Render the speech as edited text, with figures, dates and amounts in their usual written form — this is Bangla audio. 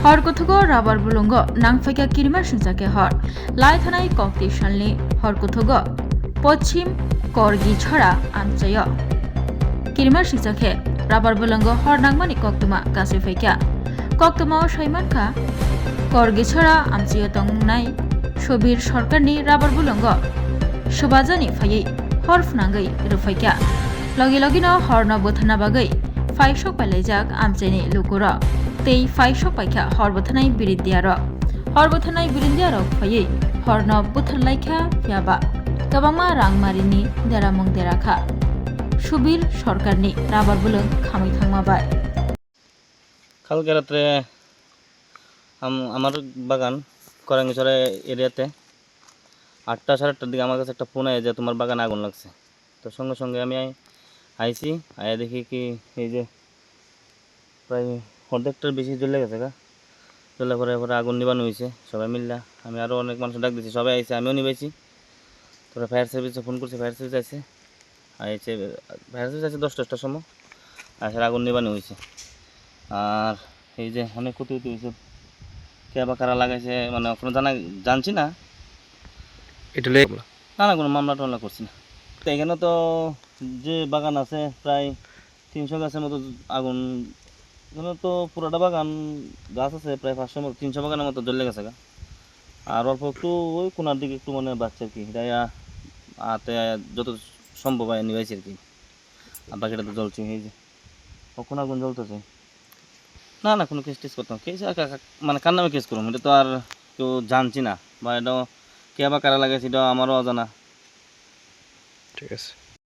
हर कथुगो राबार बुलुंग नांफैका किरिमा सिंचाके हर लाई थानाय कक्ति सालनि हर कथुगो पश्चिम करगी छड़ा आमचय किरिमा सिंचाके राबार बुलुंग हर नांगमानि कक्तुमा गासै फैका कक्तुमाव सैमानखा करगी छड़ा आमचय तंनाय सबीर सरकारनि राबार बुलुंग सुबाजानि फायै हर फुनांगै रुफैका लगे लगेनो हरनो बोथाना बागै फाइसक पाइलायजाक आमचयनि लुकुर तै फाइसक पाइखा हर बोथानाय बिरिन्दियारक फायै हरनो बोथारलायखा फियाबा गोबांमा रांमारिनि देरामुं देराखा सुबीर सरकारनि राबार बुलुं खामैखांमाबाय। কালকে রাত্রে আমার বাগান করাঙ্গিচড়া এরিয়াতে 8টা সাড়ে 8টার দিকে আমার কাছে একটা ফোন আয় যে তোমার বাগানে আগুন লাগছে। তো সঙ্গে সঙ্গে আমি আইছি আয়া দেখি কি এই যে প্রায় অর্ধেকটার বেশি জ্বলে গেছে জ্বলে পরে আগুন নিবানো হয়েছে সবাই মিললা। আমি আরও অনেক মানুষ ডাক দিচ্ছি, সবাই আইছে, আমিও নিবাইছি। তোরা ফায়ার সার্ভিসে ফোন করছি, ফায়ার সার্ভিস আছে আইছে, ফায়ার সার্ভিস আছে 10টার সময় আসলে আগুন নিবানো হয়েছে। আর এই যে অনেক ক্ষতি হয়েছে, কে বা কারা লাগাইছে মানে কোনো জানছি না, এটা না কোনো মামলা টামলা করছি না। তো এখানে তো যে বাগান আছে প্রায় 300 গাছের মতো আগুন, এখানে তো পুরোটা বাগান গাছ আছে প্রায় 300 বাগানের মতো জ্বলে গেছে আর অল্প একটু ওই কোনার দিকে একটু মানে বাচ্চা আর কি, এটা হাতে যত সম্ভব হয় নিবাইছে আর কি। আর বাকিটা তো জ্বলছে, এই যে কখন আগুন জ্বলতেছে। না কোনো কেস টেস করতাম, কেস মানে কার নামে কেস করুন, এটা তো আর কেউ জানছি না, বা এটাও কে বা কারা লাগাইছে এটাও আমারও অজানা। ঠিক আছে।